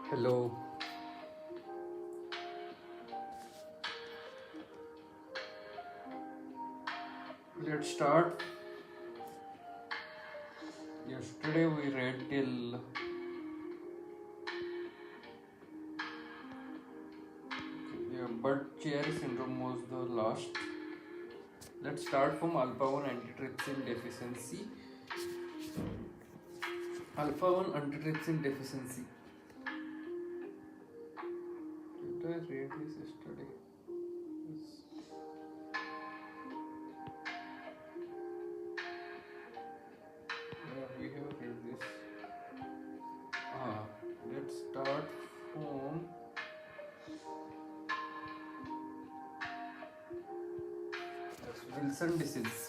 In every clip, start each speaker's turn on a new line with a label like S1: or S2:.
S1: Hello, let's start. Yesterday we read till Budd-Chiari syndrome was the last. Let's start from alpha-1 antitrypsin deficiency. Alpha-1 antitrypsin deficiency. Did I read this yesterday? Yes. Yeah, we have read this. Let's start from Wilson disease.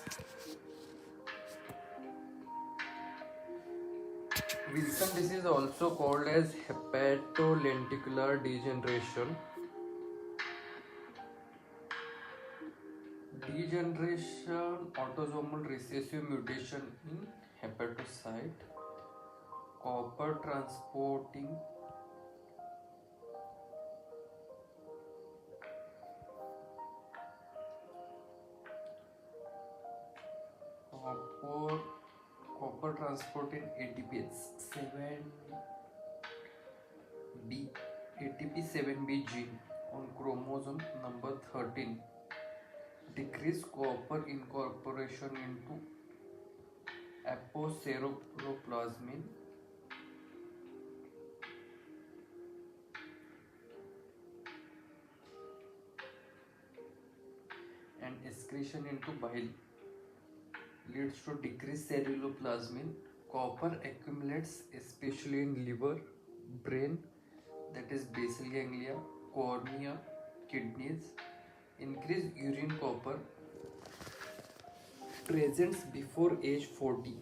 S1: Wilson disease, also called as hepatolenticular degeneration. Degeneration, autosomal recessive mutation in hepatocyte, copper transporting copper transporting ATP7B gene on chromosome number 13 decrease copper incorporation into apoceroplasmin and excretion into bile leads to decreased ceruloplasmin. Copper accumulates especially in liver, brain, that is basal ganglia, cornea, kidneys. Increased urine copper presents before age 40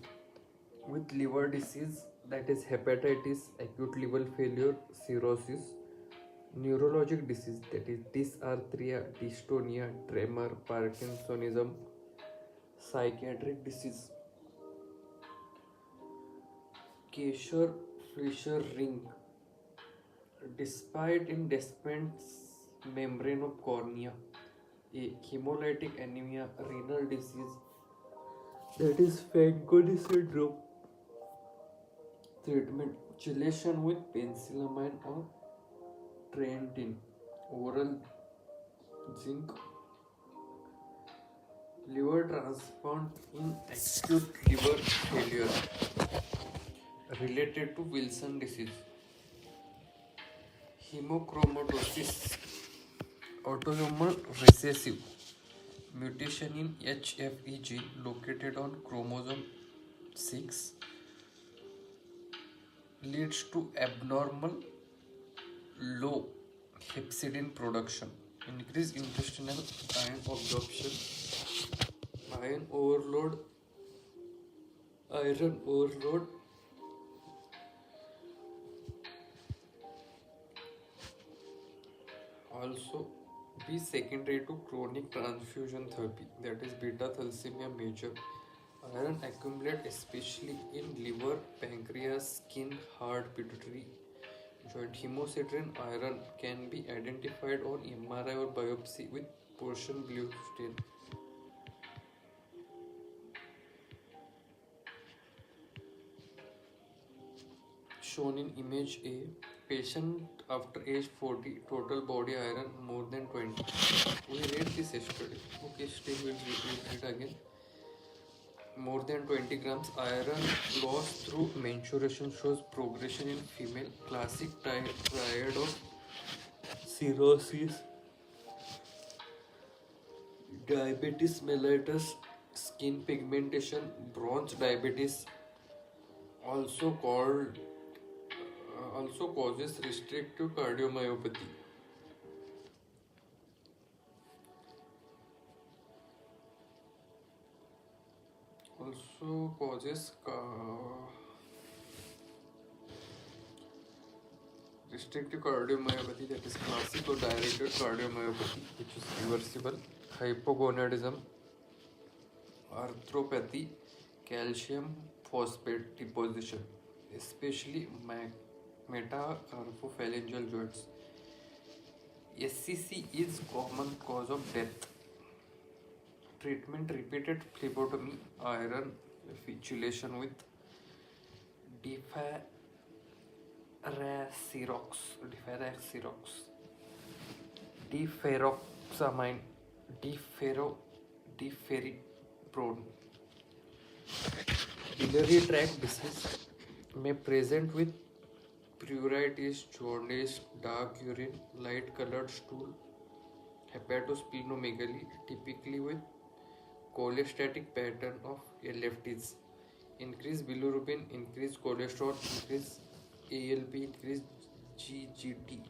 S1: with liver disease, that is hepatitis, acute liver failure, cirrhosis, neurologic disease, that is dysarthria, dystonia, tremor, Parkinsonism, psychiatric disease, Fisher ring, despite in Despen's membrane of cornea, a hemolytic anemia, renal disease, that is Fanconi syndrome. Treatment: chelation with penicillamine or Trientine, oral zinc, liver transplant in acute liver failure related to Wilson disease. Hemochromatosis, autosomal recessive mutation in HFE gene located on chromosome 6 leads to abnormal low hepcidin production, increased intestinal iron absorption, iron overload, iron overload, also be secondary to chronic transfusion therapy, that is beta thalassemia major. Iron accumulate especially in liver, pancreas, skin, heart, pituitary joint. Hemosiderin iron can be identified on MRI or biopsy with portion blue stain. Shown in image A, patient after age 40, total body iron more than 20. We read this yesterday. Okay, still we'll read it again. More than 20 grams iron loss through menstruation shows progression in female. Classic triad of cirrhosis, diabetes mellitus, skin pigmentation, bronze diabetes, also causes restrictive cardiomyopathy. Also causes restrictive cardiomyopathy, that is classic or directed cardiomyopathy, which is reversible. Hypogonadism, arthropathy, calcium phosphate deposition, especially metacarpophalangeal joints. SCC is common cause of death. Treatment: repeated phlebotomy, iron chelation with deferasirox, deferoxamine, deferiprone. Biliary tract disease may present with pruritus, jaundice, dark urine, light colored stool, hepatosplenomegaly, typically with cholestatic pattern of LFTs. Increased bilirubin, increased cholesterol, increased ALP, increased GGT.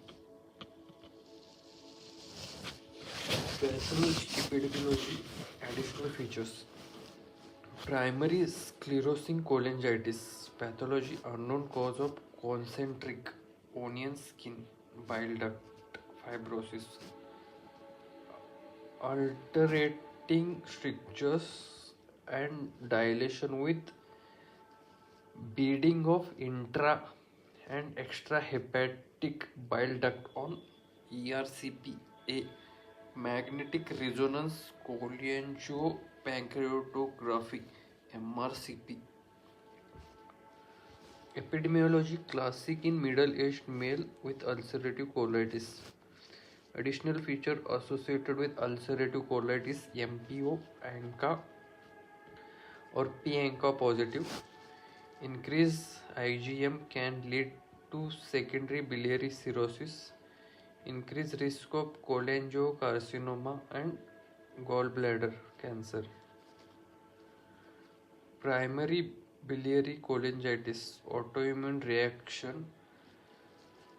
S1: Pathology, epidemiology, additional features. Primary sclerosing cholangitis, pathology, unknown cause of concentric onion skin, bile duct fibrosis, alternating strictures and dilation with beading of intra and extrahepatic bile duct on ERCP. A magnetic resonance cholangiopancreatography MRCP. Epidemiology, classic in middle-aged male with ulcerative colitis. Additional feature associated with ulcerative colitis: MPO, ANCA or P-ANCA positive. Increased IgM can lead to secondary biliary cirrhosis, increased risk of cholangiocarcinoma and gallbladder cancer. Primary biliary cholangitis, autoimmune reaction,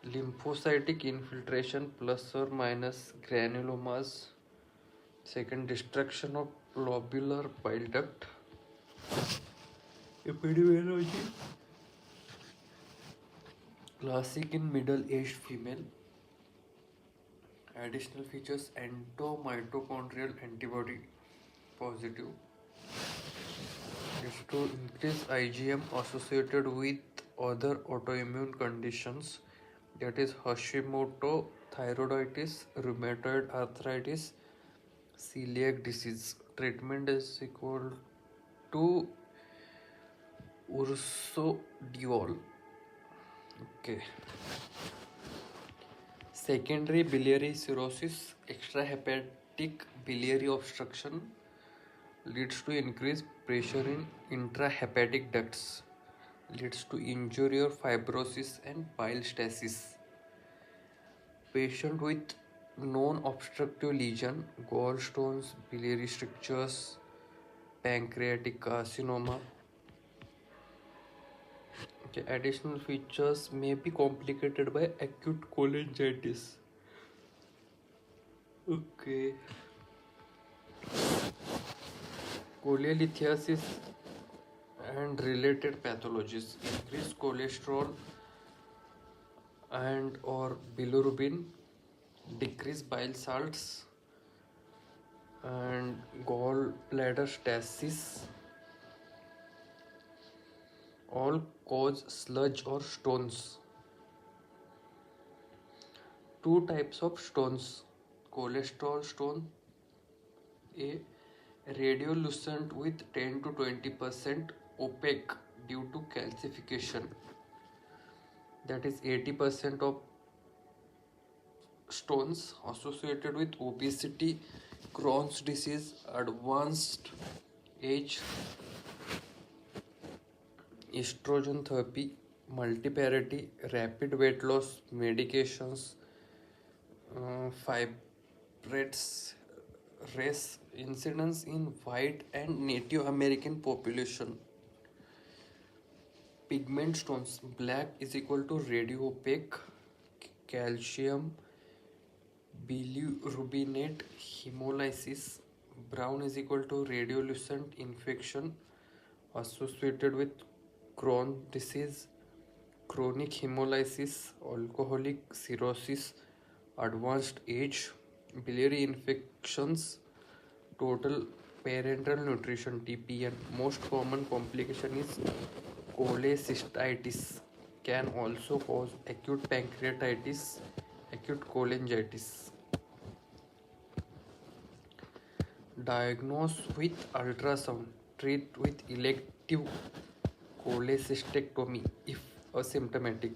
S1: lymphocytic infiltration plus or minus granulomas. Second, destruction of lobular bile duct. Epidemiology, classic in middle-aged female. Additional features: endomitochondrial antibody positive. Is to increase IgM associated with other autoimmune conditions, that is Hashimoto thyroiditis, rheumatoid arthritis, celiac disease. Treatment is equal to ursodiol. Okay. Secondary biliary cirrhosis, extrahepatic biliary obstruction leads to increased pressure in intrahepatic ducts, leads to injury or fibrosis and bile stasis. Patient with non-obstructive lesion, gallstones, biliary strictures, pancreatic carcinoma. Okay, additional features may be complicated by acute cholangitis. Okay. Cholelithiasis and related pathologies: increased cholesterol and or bilirubin, decreased bile salts, and gallbladder stasis, all cause sludge or stones. Two types of stones: cholesterol stone, A, radiolucent with 10 to 20% opaque due to calcification, that is 80% of stones associated with obesity, Crohn's disease, advanced age, estrogen therapy, multiparity, rapid weight loss medications, fibrates, race, incidence in white and Native American population. Pigment stones: black is equal to radio-opaque, calcium bilirubinate hemolysis. Brown is equal to radiolucent infection associated with Crohn's disease, chronic hemolysis, alcoholic cirrhosis, advanced age, biliary infections, total parenteral nutrition TPN. Most common complication is cholecystitis, can also cause acute pancreatitis, acute cholangitis. Diagnose with ultrasound. Treat with elective cholecystectomy if asymptomatic.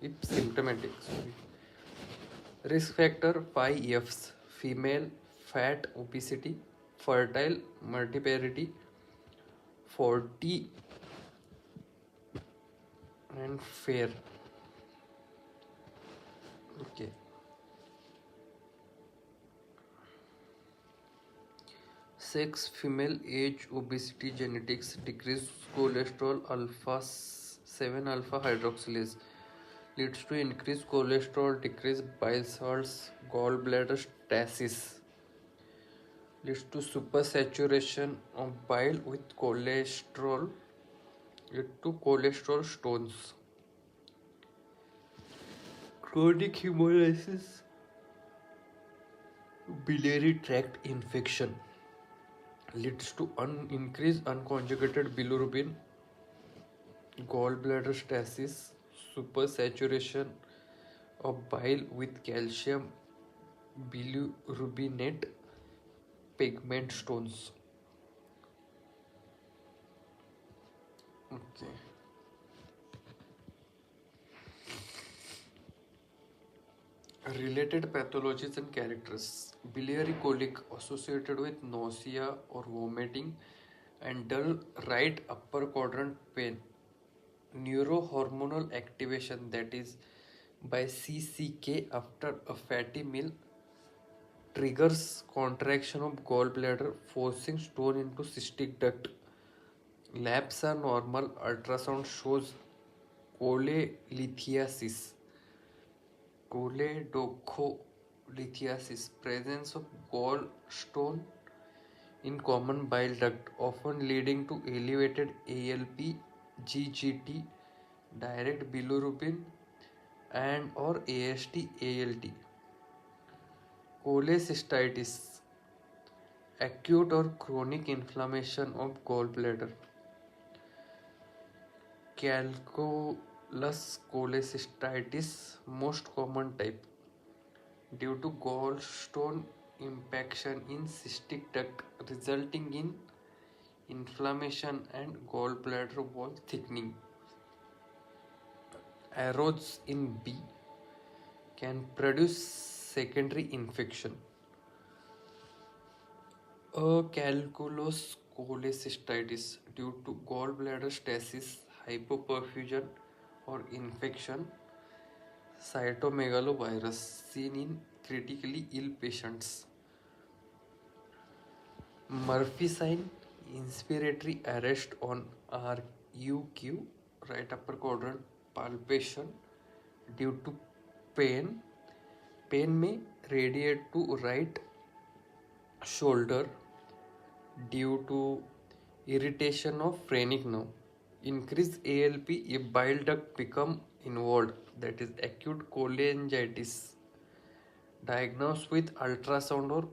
S1: If symptomatic, sorry. Risk factor 5 F's: female, fat, obesity, fertile, multiparity, 40, and fair. Okay. Sex, female, age, obesity, genetics, decreased cholesterol, alpha 7 alpha hydroxylase leads to increased cholesterol, decreased bile salts, gallbladder stasis, leads to supersaturation of bile with cholesterol, lead to cholesterol stones. Chronic hemolysis, biliary tract infection leads to increased unconjugated bilirubin, gallbladder stasis, supersaturation of bile with calcium bilirubinate, pigment stones. Okay. Related pathologies and characters. Biliary colic associated with nausea or vomiting and dull right upper quadrant pain. Neurohormonal activation, that is by CCK after a fatty meal, triggers contraction of gallbladder, forcing stone into cystic duct. Labs are normal. Ultrasound shows cholelithiasis. Choledocholithiasis, presence of gallstone in common bile duct, often leading to elevated ALP, GGT, direct bilirubin, and or AST, ALT. Cholecystitis, acute or chronic inflammation of gallbladder. Calculous cholecystitis, most common type, due to gallstone impaction in cystic duct, resulting in inflammation and gallbladder wall thickening. Arrows in B can produce secondary infection. A calculous cholecystitis due to gallbladder stasis, hypoperfusion, or infection, cytomegalovirus, seen in critically ill patients. Murphy sign, inspiratory arrest on RUQ, right upper quadrant, palpation due to pain. Pain may radiate to right shoulder due to irritation of phrenic nerve. Increased ALP if bile duct become involved, that is acute cholangitis. Diagnosed with ultrasound or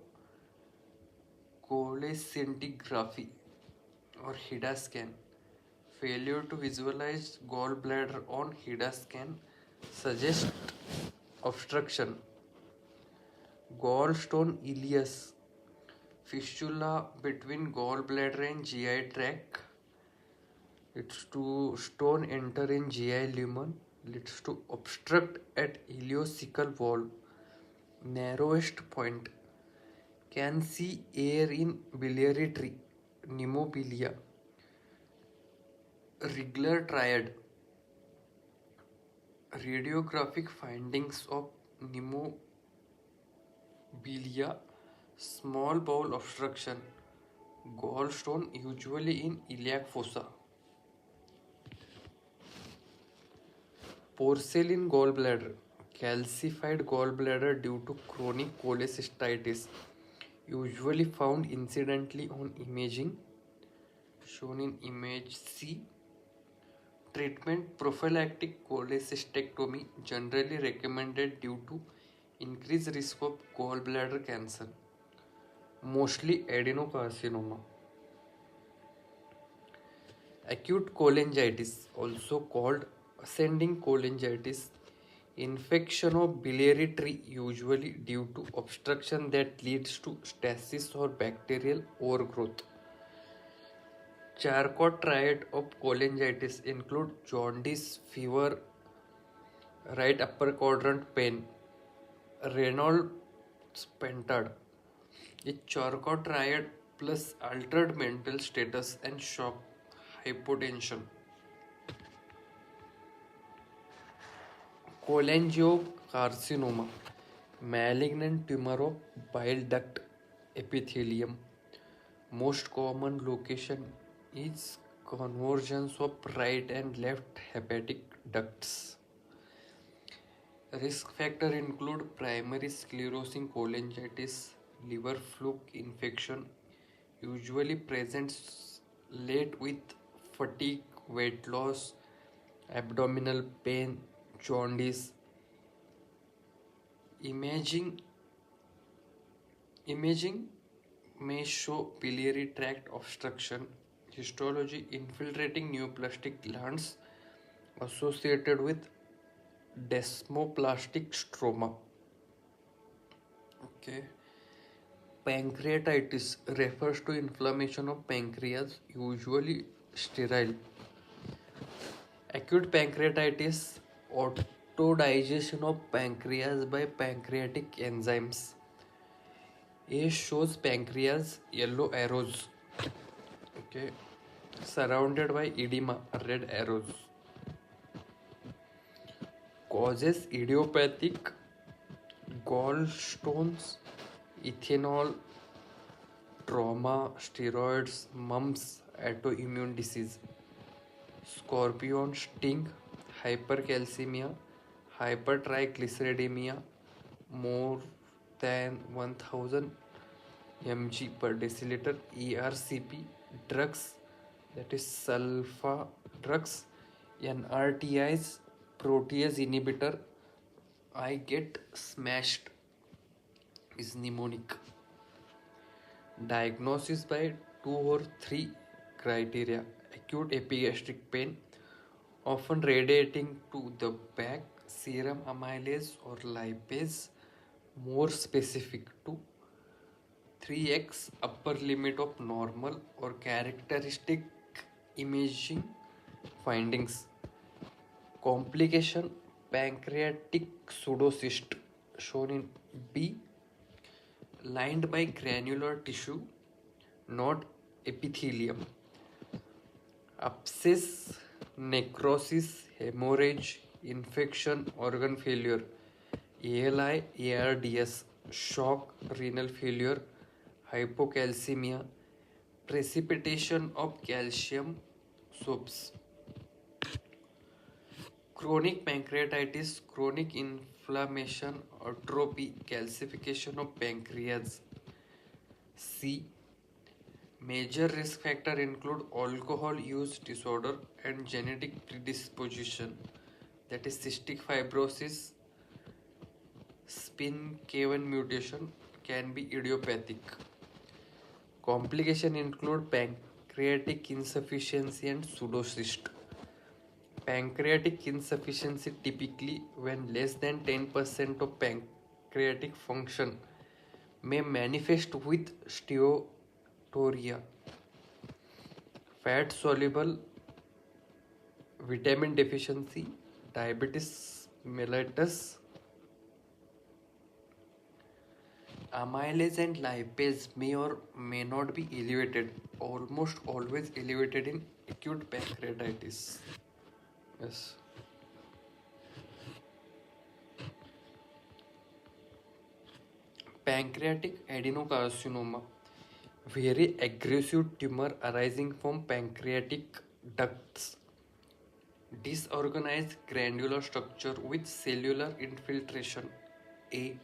S1: cholecystography or HIDA scan. Failure to visualize gallbladder on HIDA scan suggests obstruction. Gallstone ileus, fistula between gallbladder and GI tract, leads to stone enter in GI lumen, leads to obstruct at ileocecal valve. Narrowest point, can see air in biliary tree, pneumobilia. Regular triad, radiographic findings of pneumobilia, small bowel obstruction, gallstone usually in iliac fossa. Porcelain gallbladder, calcified gallbladder due to chronic cholecystitis, usually found incidentally on imaging, shown in image C. Treatment, prophylactic cholecystectomy, generally recommended due to increased risk of gallbladder cancer, mostly adenocarcinoma. Acute cholangitis, also called Ascending cholangitis, infection of biliary tree usually due to obstruction that leads to stasis or bacterial overgrowth. Charcot triad of cholangitis include jaundice, fever, right upper quadrant pain, Reynolds pentad. A Charcot triad plus altered mental status and shock, hypotension. Cholangiocarcinoma, malignant tumor of bile duct epithelium. Most common location is convergence of right and left hepatic ducts. Risk factor include primary sclerosing cholangitis, liver fluke infection, usually presents late with fatigue, weight loss, abdominal pain, jaundice. Imaging may show biliary tract obstruction. Histology infiltrating neoplastic glands associated with desmoplastic stroma. Okay. Pancreatitis refers to inflammation of pancreas, usually sterile. Acute pancreatitis, autodigestion of pancreas by pancreatic enzymes. A shows pancreas yellow arrows. Okay. Surrounded by edema, red arrows. Causes idiopathic gallstones, ethanol, trauma, steroids, mumps, autoimmune disease, scorpion sting, hypercalcemia, hypertriglyceridemia, more than 1000 mg per deciliter, ERCP, drugs, that is sulfa drugs, NRTIs, protease inhibitor, I get smashed is mnemonic. Diagnosis by 2 or 3 criteria. Acute epigastric pain, often radiating to the back, serum amylase or lipase, more specific to 3x upper limit of normal or characteristic imaging findings. Complication, pancreatic pseudocyst shown in B, lined by granular tissue, not epithelium. Abscess, necrosis, hemorrhage, infection, organ failure, ALI, ARDS, shock, renal failure, hypocalcemia, precipitation of calcium soaps. Chronic pancreatitis, chronic inflammation, atrophy, calcification of pancreas. C. Major risk factor include alcohol use disorder and genetic predisposition, that is cystic fibrosis, SPINK1 mutation can be idiopathic. Complication include pancreatic insufficiency and pseudocyst. Pancreatic insufficiency typically when less than 10% of pancreatic function may manifest with steatorrhea. Fat soluble vitamin deficiency, diabetes mellitus. Amylase and lipase may or may not be elevated, almost always elevated in acute pancreatitis. Yes. Pancreatic adenocarcinoma, very aggressive tumor arising from pancreatic ducts. Disorganized granular structure with cellular infiltration. A.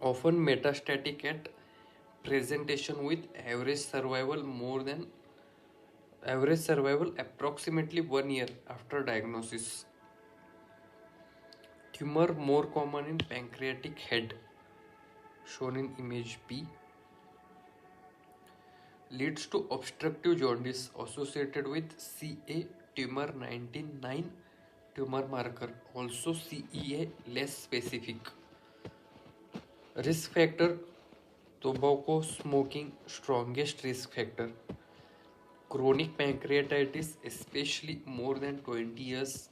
S1: Often metastatic at presentation with average survival approximately 1 year after diagnosis. Tumor more common in pancreatic head, shown in image B. Leads to obstructive jaundice associated with CA tumor 99 tumor marker, also CEA less specific. Risk factor: tobacco smoking, strongest risk factor. Chronic pancreatitis, especially more than 20 years.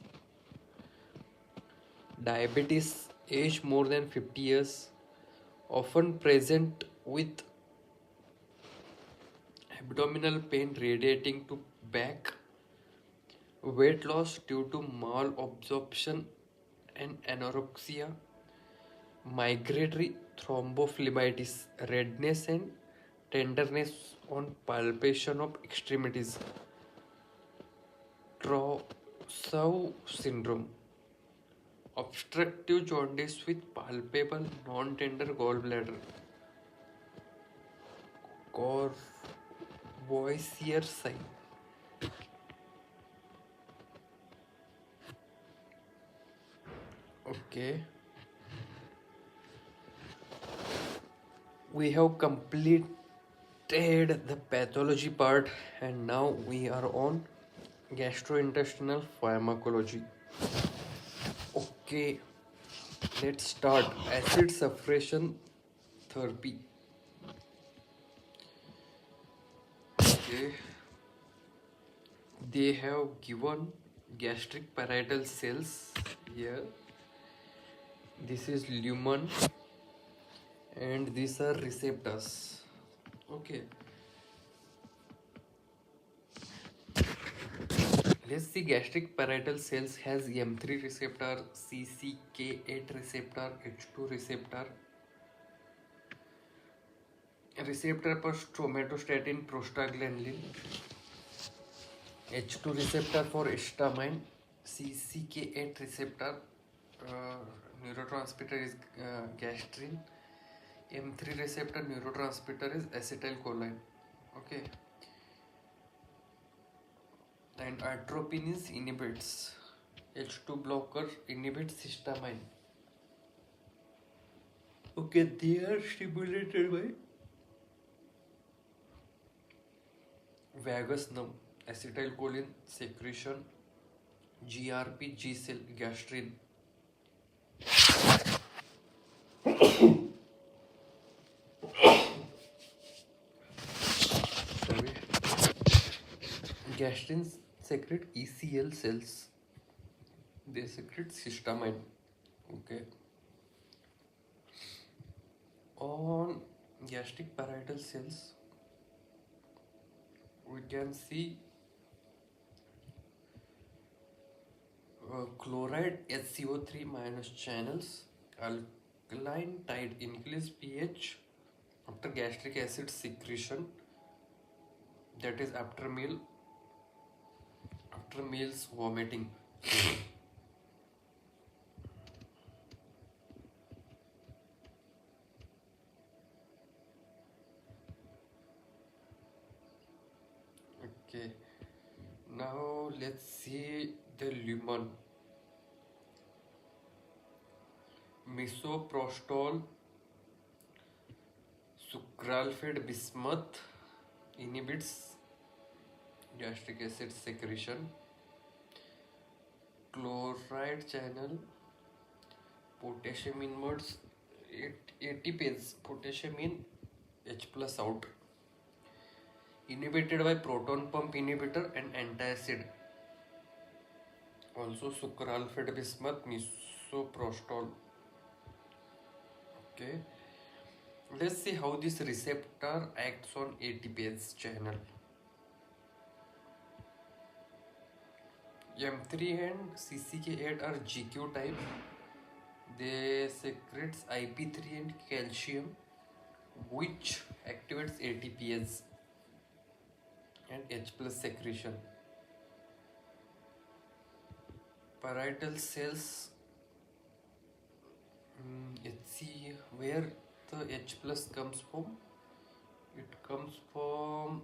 S1: Diabetes, age more than 50 years, often present with abdominal pain radiating to back. Weight loss due to malabsorption and anorexia. Migratory thrombophlebitis, redness and tenderness on palpation of extremities. Trousseau syndrome, obstructive jaundice with palpable non-tender gallbladder. Courvoisier sign. Okay, we have completed the pathology part, and now we are on gastrointestinal pharmacology. Okay, let's start. Acid suppression therapy. Okay, they have given gastric parietal cells here. This is lumen, and these are receptors. Okay, let's see. Gastric parietal cells has M3 receptor, CCK8 receptor, H2 receptor, receptor for somatostatin, prostaglandin, H2 receptor for histamine, CCK8 receptor, neurotransmitter is gastrin, M3 receptor neurotransmitter is acetylcholine. Okay, and atropine is inhibits. H2 blocker inhibits histamine. Okay, they are stimulated by vagus nerve, acetylcholine secretion, GRP, G cell, gastrin. Sorry. Gastrin secrete ECL cells. They secrete histamine. Okay. On gastric parietal cells, we can see chloride HCO3 minus channels, alkaline tide increase pH after gastric acid secretion, that is after meals vomiting. Okay, now let's see the lumen. Misoprostol, sucralfate bismuth inhibits gastric acid secretion. Chloride channel, potassium inwards, ATPase, potassium in, H plus out. Inhibited by proton pump inhibitor and antacid. Also sucralfate bismuth, misoprostol. Okay, let's see how this receptor acts on ATPase channel. M3 and CCK8 are GQ type. They secretes IP3 and calcium, which activates ATPase and H plus secretion. Parietal cells, let's see where the H plus comes from. It comes from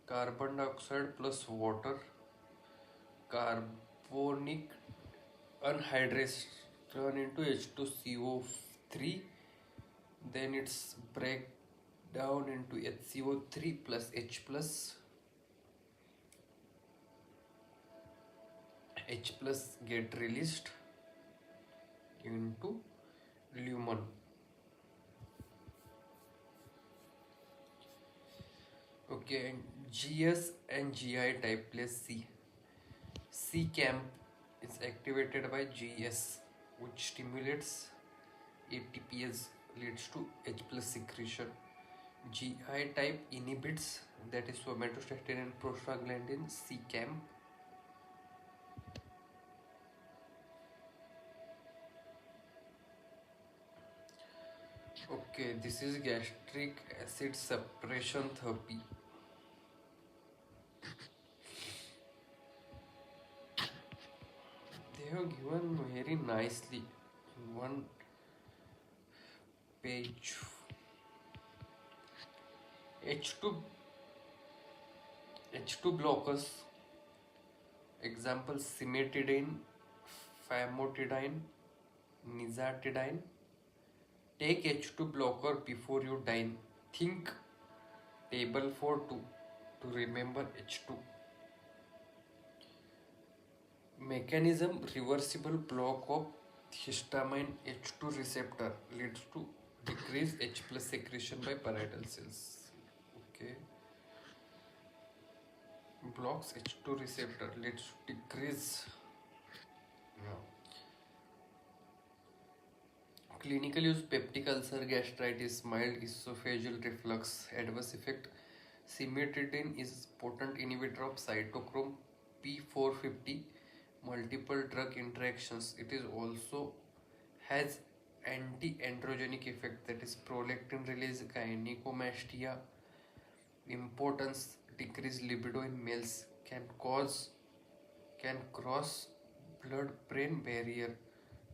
S1: carbon dioxide plus water, carbonic anhydration into H2CO3, then it's break down into HCO3 plus H plus, H plus get released into lumen. Okay, and GS and GI type place C. C camp is activated by GS, which stimulates ATPase, leads to H plus secretion. GI type inhibits, that is somatostatin and prostaglandin C camp. Okay, this is gastric acid suppression therapy. They have given very nicely in one page. H2 H2 blockers, example cimetidine, famotidine, nizatidine. Take H2 blocker before you dine. Think table for 2 to remember H2. Mechanism: reversible block of histamine H2 receptor leads to decreased H plus secretion by parietal cells. Okay. Blocks H2 receptor leads to decrease. Yeah. Clinical use: peptic ulcer, gastritis, mild esophageal reflux. Adverse effect: cimetidine is potent inhibitor of cytochrome P450. Multiple drug interactions. It is also has anti-androgenic effect, that is prolactin release, gynecomastia, impotence, decreased libido in males, can cross blood-brain barrier,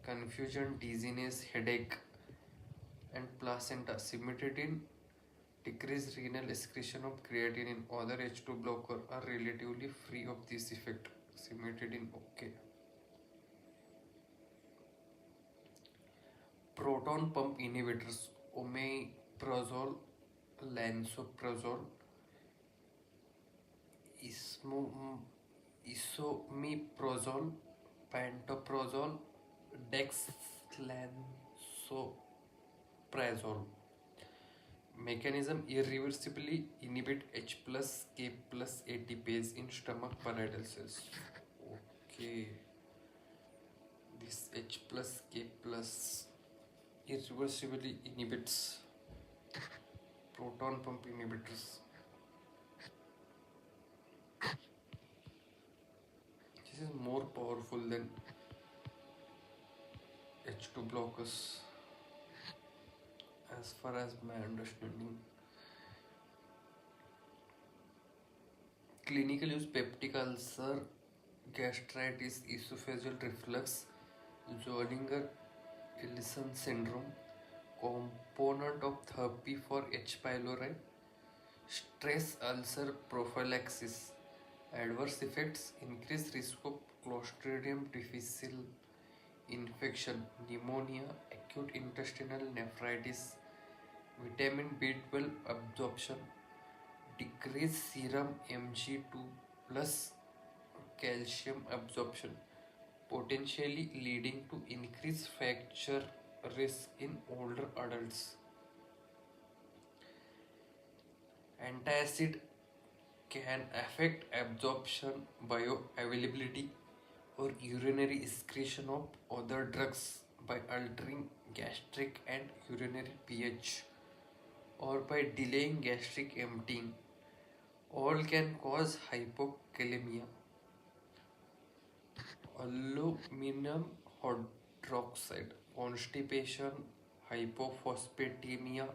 S1: confusion, dizziness, headache, and placenta. Cimetidine decreased renal excretion of creatinine. Other H2 blocker are relatively free of this effect. Cimetidine okay. Proton pump inhibitors: omeprazole, lansoprazole, esomeprazole, pantoprazole, dexlansoprazole. Mechanism: irreversibly inhibit H plus K plus ATPase in stomach parietal cells. Okay, this H plus K plus irreversibly inhibits. Proton pump inhibitors. This is more powerful than H2 blockers as far as my understanding. Clinical use: peptic ulcer, gastritis, esophageal reflux, Zollinger-Ellison syndrome. Component of therapy for H. pylori. Stress ulcer prophylaxis. Adverse effects: increased risk of Clostridium difficile infection, pneumonia, acute intestinal nephritis, vitamin B12 absorption, decreased serum Mg2 plus calcium absorption, potentially leading to increased fracture risk in older adults. Antacid can affect absorption, bioavailability, or urinary excretion of other drugs by altering gastric and urinary pH or by delaying gastric emptying. All can cause hypokalemia. Aluminum hydroxide, constipation, hypophosphatemia,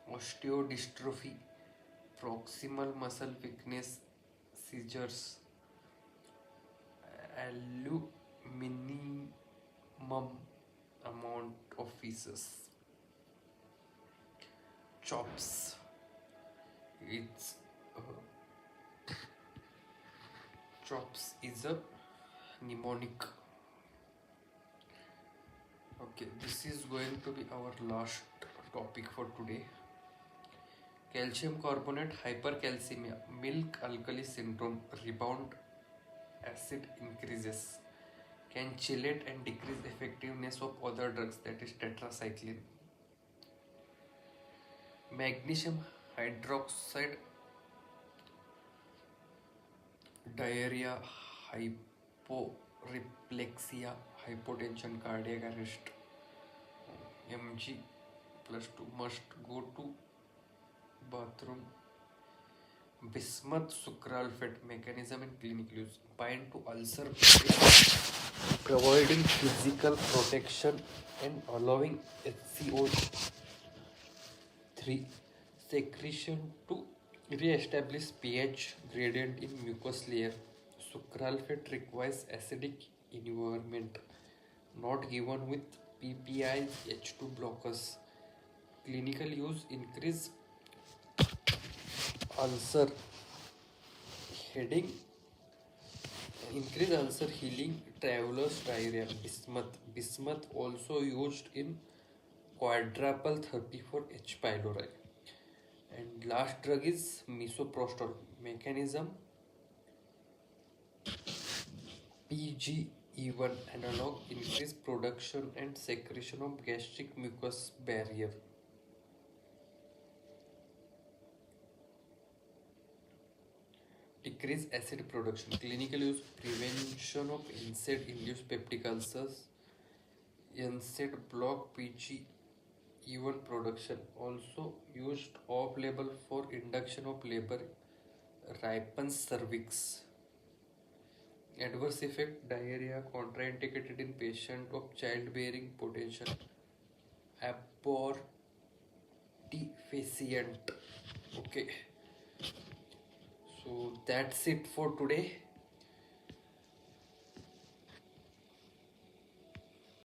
S1: osteodystrophy, proximal muscle weakness, seizures. Minimum amount of feces. CHOPS. It's CHOPS is a mnemonic. Okay, this is going to be our last topic for today. Calcium carbonate hypercalcemia, milk alkali syndrome, rebound acid increases. Can chelate and decrease effectiveness of other drugs, that is tetracycline. Magnesium hydroxide, diarrhea, hyporeflexia, hypotension, cardiac arrest. Mg +2 must go to bathroom. Bismuth sucralfate mechanism in clinical use. Bind to ulcer, providing physical protection and allowing HCO3 secretion to re-establish pH gradient in mucous layer. Sucralfate requires acidic environment, not given with PPIs, H2 blockers. Clinical use: increase ulcer heading, increase ulcer healing, traveler's diarrhea. Bismuth also used in quadruple therapy for H. pylori. And last drug is misoprostol. Mechanism: PGE1 analog, increase production and secretion of gastric mucus barrier. Decrease acid production. Clinical use: prevention of NSAID-induced peptic ulcers. NSAID block PGE1 production. Also used off-label for induction of labor, ripens cervix. Adverse effect: diarrhea, contraindicated in patient of childbearing potential, abortifacient. Okay, so that's it for today.